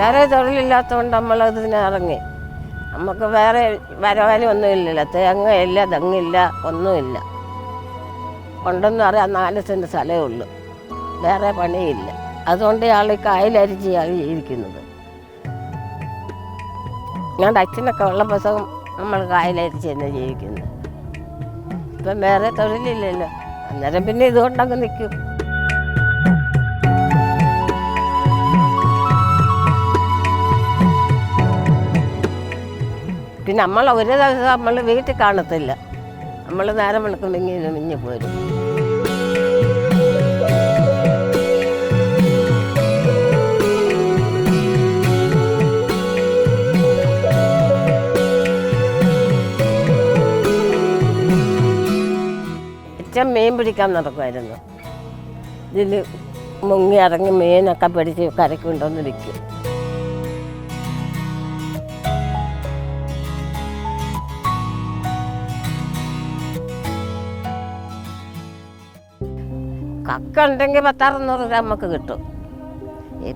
വേറെ തൊഴിലില്ലാത്തതുകൊണ്ട് നമ്മളതിന് ഇറങ്ങി. നമുക്ക് വേറെ വരുമാനം ഒന്നുമില്ലല്ലോ, തേങ്ങയില്ല, തെങ്ങില്ല, ഒന്നുമില്ല. ഉണ്ടെന്ന് പറയാൻ 4 സെൻറ്റ് സ്ഥലമേ ഉള്ളൂ, വേറെ പണിയില്ല. അതുകൊണ്ട് ആൾ കായലരിച്ചാണ് ജീവിക്കുന്നത്. ഞങ്ങളുടെ അച്ഛനൊക്കെ ഉള്ള പുസ്തകം നമ്മൾ കായലരിച്ച് തന്നെ ജീവിക്കുന്നത്. ഇപ്പം വേറെ തൊഴിലില്ലല്ലോ, അന്നേരം പിന്നെ ഇതുകൊണ്ടങ്ങ് നിൽക്കും. പിന്നെ നമ്മൾ ഒരു ദിവസം നമ്മൾ വീട്ടിൽ കാണത്തില്ല, നമ്മൾ നേരം വെളുക്കുമ്പോൾ ഇങ്ങനെ മിഞ്ഞ് പോരും. അച്ഛൻ മീൻ പിടിക്കാൻ നടക്കുമായിരുന്നു. ഇതിൽ മുങ്ങി ഇറങ്ങി മീനൊക്കെ പിടിച്ച് കരയ്ക്ക് കൊണ്ടുവന്ന് വിൽക്കും. കക്ക ഉണ്ടെങ്കിൽ 10-600 രൂപ നമുക്ക് കിട്ടും.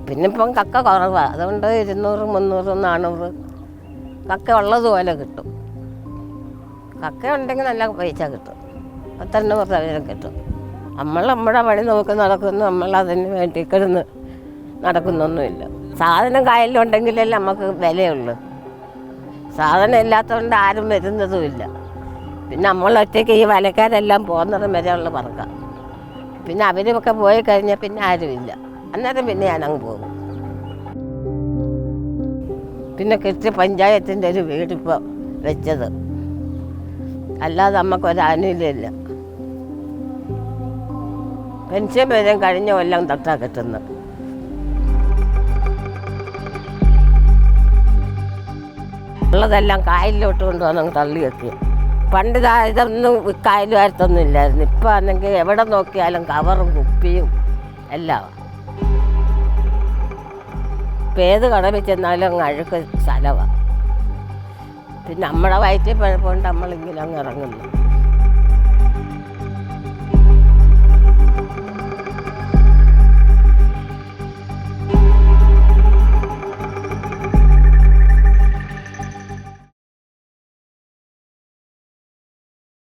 പിന്നെ ഇപ്പം കക്ക കുറവാണ്, അതുകൊണ്ട് 200, 300, 400 കക്ക ഉള്ളതുപോലെ കിട്ടും. കക്ക ഉണ്ടെങ്കിൽ നല്ല പൈസ കിട്ടും, 10-800 രൂപ വരെ കിട്ടും. നമ്മൾ നമ്മുടെ പണി നോക്കി നടക്കുന്നു, നമ്മളതിന് വേണ്ടി കിടന്ന് നടക്കുന്നൊന്നുമില്ല. സാധനം കായലിലുണ്ടെങ്കിലല്ലേ നമുക്ക് വിലയുള്ളൂ. സാധനം ഇല്ലാത്തതുകൊണ്ട് ആരും വരുന്നതുമില്ല. പിന്നെ നമ്മളൊറ്റയ്ക്ക് ഈ വലക്കാരെല്ലാം പോകുന്നതും വരെയുള്ള പറക്കാം. പിന്നെ അവരുമൊക്കെ പോയി കഴിഞ്ഞാൽ പിന്നെ ആരുമില്ല, അന്നേരം പിന്നെ ഞാനങ്ങ് പോകും. പിന്നെ കൃത്യ പഞ്ചായത്തിൻ്റെ ഒരു വീടിപ്പോൾ വെച്ചത്, അല്ലാതെ നമുക്കൊരാനുകൂല്യമില്ല. പെൻഷൻ വരെ കഴിഞ്ഞ കൊല്ലം തൊട്ടാ കിട്ടുന്നത്. ഉള്ളതെല്ലാം കായലിലോട്ട് കൊണ്ടുവന്നങ്ങ് തള്ളി വെക്കുക. പണ്ട് ഇതൊന്നും കായലുകാരത്തൊന്നും ഇല്ലായിരുന്നു. ഇപ്പം ആണെങ്കിൽ എവിടെ നോക്കിയാലും കവറും കുപ്പിയും എല്ലാം. ഇപ്പം ഏത് കടവിൽ ചെന്നാലും അങ്ങ് അഴുക്ക് സ്ഥലമാണ്. പിന്നെ നമ്മുടെ വയറ്റിൽ പഴപ്പമുണ്ട് നമ്മളിങ്ങനെ അങ്ങ് ഇറങ്ങുന്നു.